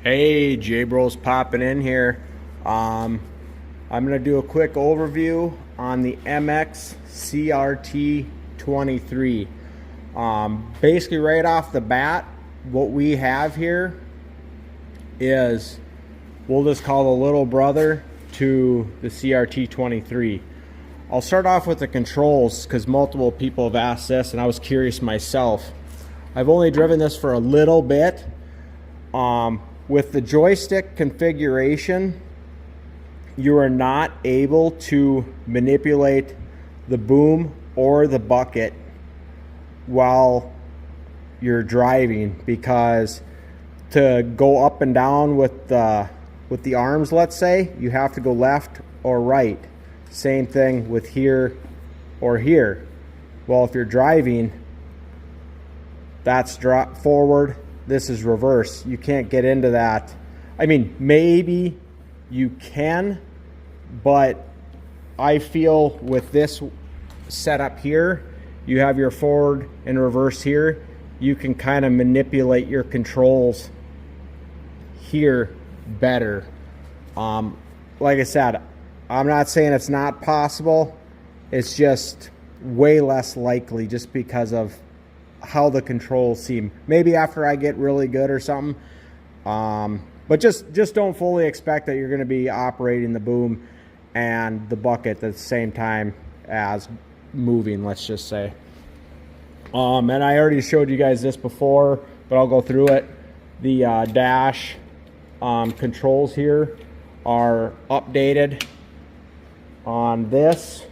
Hey, J-Bros popping in here. I'm going to do a quick overview on the MX-CRT23. Basically, right off the bat, what we have here is, we'll just call the little brother to the CRT23. I'll start off with the controls because multiple people have asked this and I was curious myself. I've only driven this for a little bit. With the joystick configuration, you are not able to manipulate the boom or the bucket while you're driving, because to go up and down with the arms, let's say, you have to go left or right. Same thing with here or here. Well, if you're driving, that's drop forward, this is reverse. You can't get into that. I mean, maybe you can, but I feel with this setup here, you have your forward and reverse here. You can kind of manipulate your controls here better. Like I said, I'm not saying it's not possible. It's just way less likely just because of how the controls seem. Maybe after I get really good or something. But just don't fully expect that you're going to be operating the boom and the bucket at the same time as moving, let's just say. And I already showed you guys this before, but I'll go through it. The dash controls here are updated on this.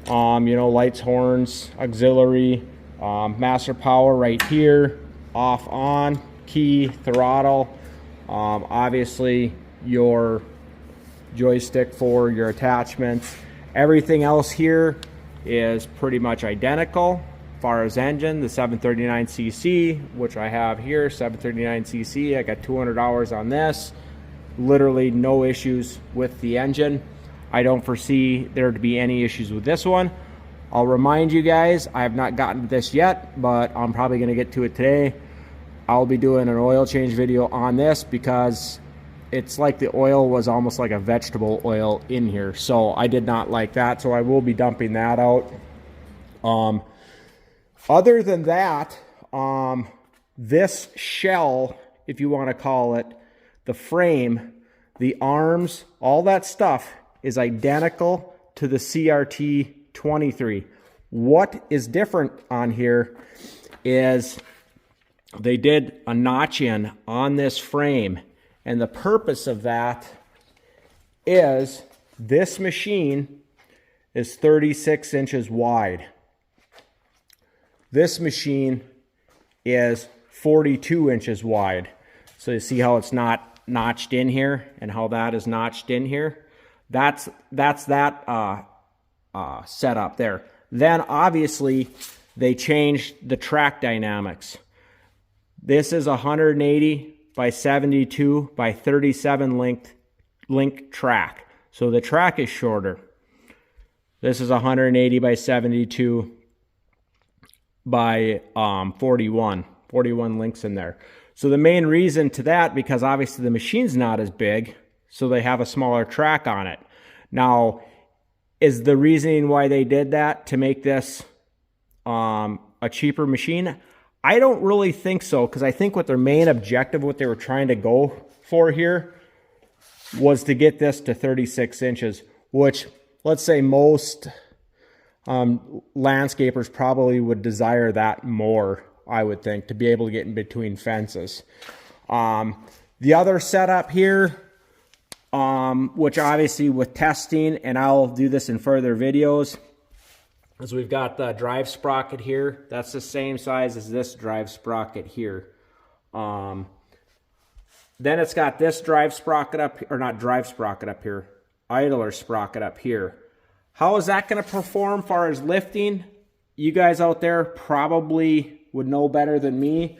You know, lights, horns, auxiliary, master power right here, off, on, key, throttle, obviously your joystick for your attachments. Everything else here is pretty much identical. As far as engine, the 739cc, which I have here, 739cc, I got 200 hours on this. Literally no issues with the engine. I don't foresee there to be any issues with this one. I'll remind you guys, I have not gotten to this yet, but I'm probably going to get to it today. I'll be doing an oil change video on this because it's like the oil was almost like a vegetable oil in here. So I did not like that, so I will be dumping that out. Other than that, this shell, if you want to call it, the frame, the arms, all that stuff is identical to the CRT23. What is different on here is they did a notch in on this frame, and the purpose of that is this machine is 36 inches wide. This machine is 42 inches wide. So you see how it's not notched in here and how that is notched in here? That's that setup there. Then obviously they changed the track dynamics. This is 180 by 72 by 37 link track. So the track is shorter. This is 180 by 72 by 41 links in there. So the main reason to that, because obviously the machine's not as big, so they have a smaller track on it. Now, is the reasoning why they did that to make this a cheaper machine? I don't really think so, because I think what their main objective, what they were trying to go for here, was to get this to 36 inches, which, let's say most landscapers probably would desire that more, I would think, to be able to get in between fences. The other setup here, which obviously with testing, and I'll do this in further videos, is we've got the drive sprocket here. That's the same size as this drive sprocket here. Then it's got this drive sprocket up, or not drive sprocket up here, idler sprocket up here. How is that going to perform as far as lifting? You guys out there probably would know better than me,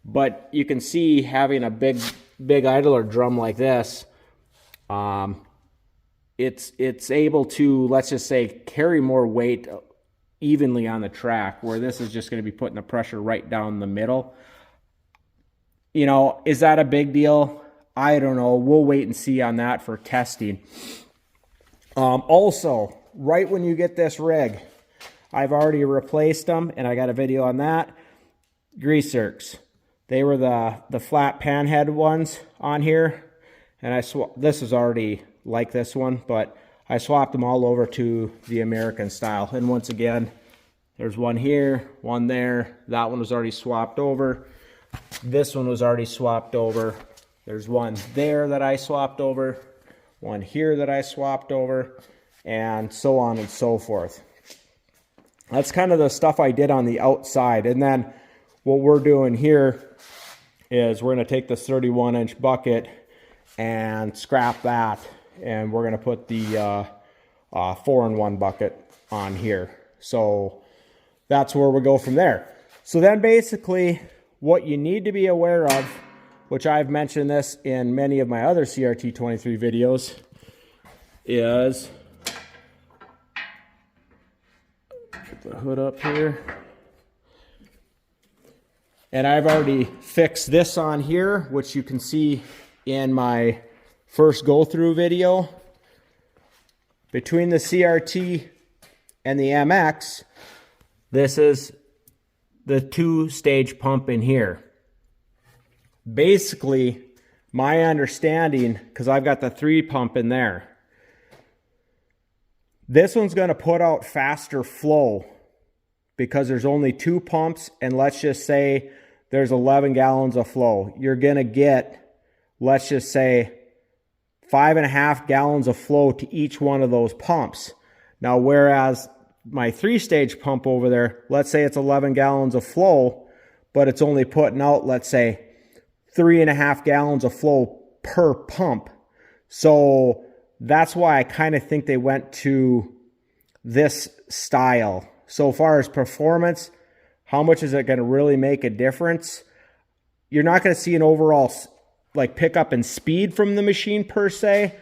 but you can see having a big idler drum like this, it's able to, let's just say, carry more weight evenly on the track, where this is just going to be putting the pressure right down the middle. You know, is that a big deal? I don't know. We'll wait and see on that for testing. Also, right when you get this rig, I've already replaced them, and I got a video on that. Grease zerks. They were the flat panhead ones on here, and this is already like this one, but I swapped them all over to the American style. And once again, there's one here, one there. That one was already swapped over. This one was already swapped over. There's one there that I swapped over, one here that I swapped over, and so on and so forth. That's kind of the stuff I did on the outside. And then what we're doing here is we're going to take this 31-inch bucket and scrap that, and we're going to put the 4-in-1 bucket on here. So that's where we go from there. So then basically what you need to be aware of, which I've mentioned this in many of my other CRT23 videos, is put the hood up here. And I've already fixed this on here, which you can see in my first go-through video. Between the CRT and the MX, this is the 2-stage pump in here. Basically, my understanding, because I've got the 3 pump in there, this one's going to put out faster flow because there's only 2 pumps, and let's just say there's 11 gallons of flow. You're going to get, let's just say, 5.5 gallons of flow to each one of those pumps. Now, whereas my 3-stage pump over there, let's say it's 11 gallons of flow, but it's only putting out, let's say, 3.5 gallons of flow per pump. So that's why I kind of think they went to this style. So far as performance, how much is it going to really make a difference? You're not going to see an overall like pickup in speed from the machine per se.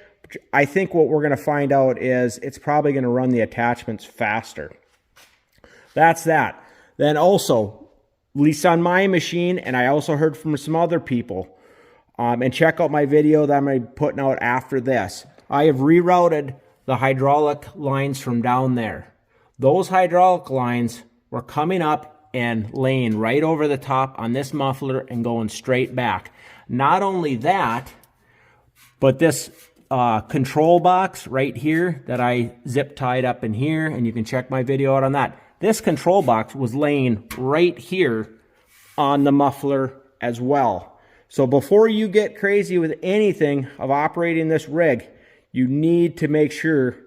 I think what we're going to find out is it's probably going to run the attachments faster. That's that. Then also, at least on my machine, and I also heard from some other people, and check out my video that I'm going to be putting out after this. I have rerouted the hydraulic lines from down there. Those hydraulic lines were coming up and laying right over the top on this muffler and going straight back. Not only that, but this control box right here that I zip tied up in here, and you can check my video out on that. This control box was laying right here on the muffler as well. So before you get crazy with anything of operating this rig, you need to make sure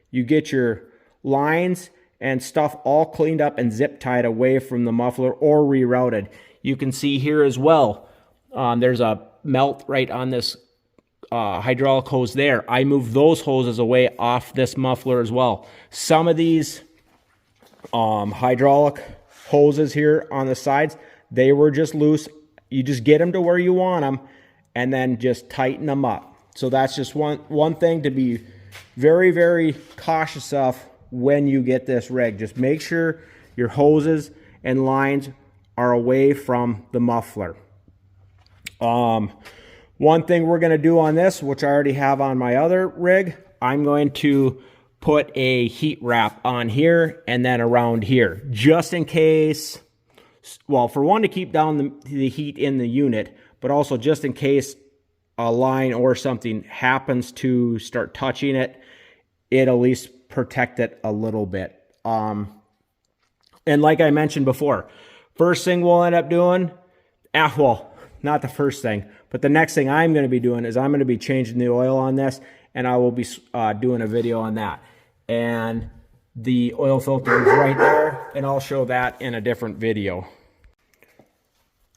you get your lines and stuff all cleaned up and zip tied away from the muffler or rerouted. You can see here as well, there's a melt right on this hydraulic hose there. I moved those hoses away off this muffler as well. Some of these hydraulic hoses here on the sides, they were just loose. You just get them to where you want them and then just tighten them up. So that's just one thing to be very, very cautious of when you get this rig. Just make sure your hoses and lines are away from the muffler. One thing we're going to do on this, which I already have on my other rig, I'm going to put a heat wrap on here and then around here, just in case, well, for one, to keep down the heat in the unit, but also just in case a line or something happens to start touching it, it'll at least protect it a little bit. And like I mentioned before, first thing we'll end up doing, well, not the first thing, but the next thing I'm going to be doing is I'm going to be changing the oil on this, and I will be doing a video on that. And the oil filter is right there, and I'll show that in a different video.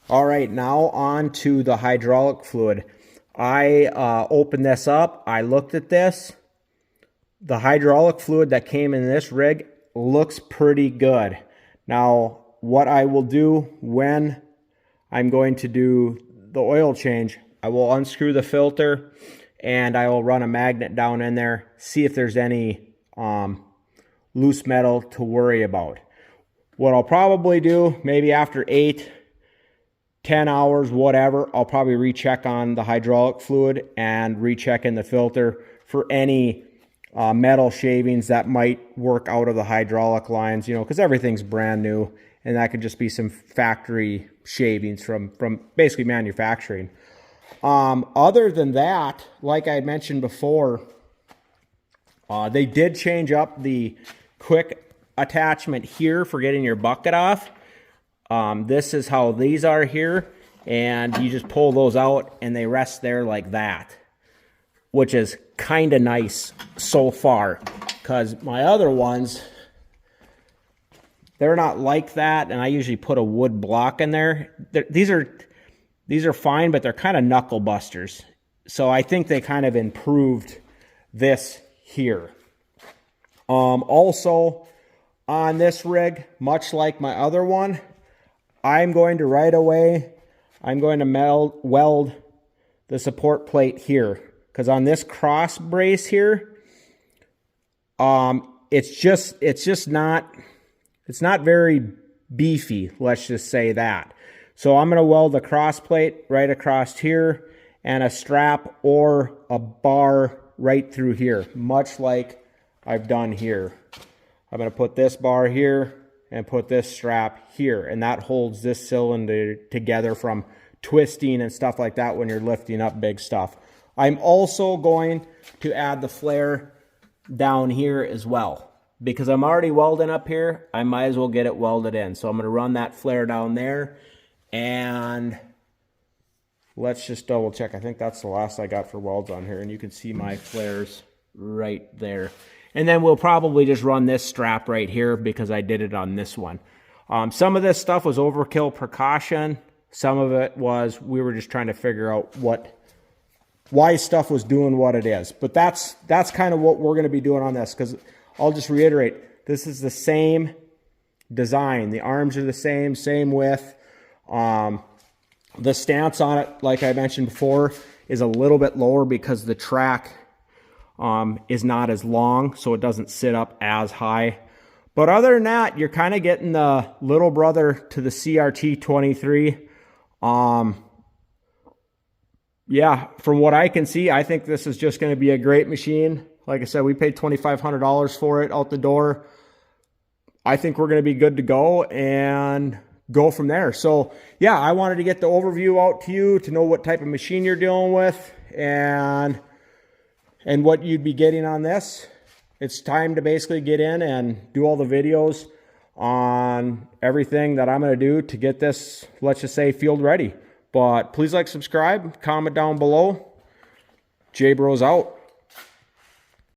All right, now on to the hydraulic fluid. I opened this up. I looked at this. The hydraulic fluid that came in this rig looks pretty good. Now, what I will do when I'm going to do the oil change, I will unscrew the filter and I will run a magnet down in there, see if there's any loose metal to worry about. What I'll probably do, maybe after 8 10 hours, whatever, I'll probably recheck on the hydraulic fluid and recheck in the filter for any metal shavings that might work out of the hydraulic lines, you know, because everything's brand new, and that could just be some factory shavings from basically manufacturing. Other than that, like I had mentioned before, they did change up the quick attachment here for getting your bucket off. This is how these are here, and you just pull those out and they rest there like that, which is kind of nice so far, because my other ones, they're not like that, and I usually put a wood block in there. These are fine, but they're kind of knuckle busters. So I think they kind of improved this here. Also, on this rig, much like my other one, I'm going to right away, I'm going to weld the support plate here. Because on this cross brace here, it's not very beefy, let's just say that. So I'm going to weld the cross plate right across here and a strap or a bar right through here, much like I've done here. I'm going to put this bar here and put this strap here, and that holds this cylinder together from twisting and stuff like that when you're lifting up big stuff. I'm also going to add the flare down here as well. Because I'm already welding up here, I might as well get it welded in. So I'm going to run that flare down there, and let's just double check. I think that's the last I got for welds on here, and you can see my flares right there. And then we'll probably just run this strap right here because I did it on this one. Some of this stuff was overkill precaution. Some of it was we were just trying to figure out why stuff was doing what it is. But that's kind of what we're going to be doing on this, because I'll just reiterate, this is the same design. The arms are the same width. The stance on it, like I mentioned before, is a little bit lower because the track is not as long, so it doesn't sit up as high. But other than that, you're kind of getting the little brother to the CRT23. Yeah, from what I can see, I think this is just going to be a great machine. Like I said, we paid $2,500 for it out the door. I think we're going to be good to go and go from there. So, yeah, I wanted to get the overview out to you to know what type of machine you're dealing with and what you'd be getting on this. It's time to basically get in and do all the videos on everything that I'm going to do to get this, let's just say, field ready. But please like, subscribe, comment down below. J Bros out.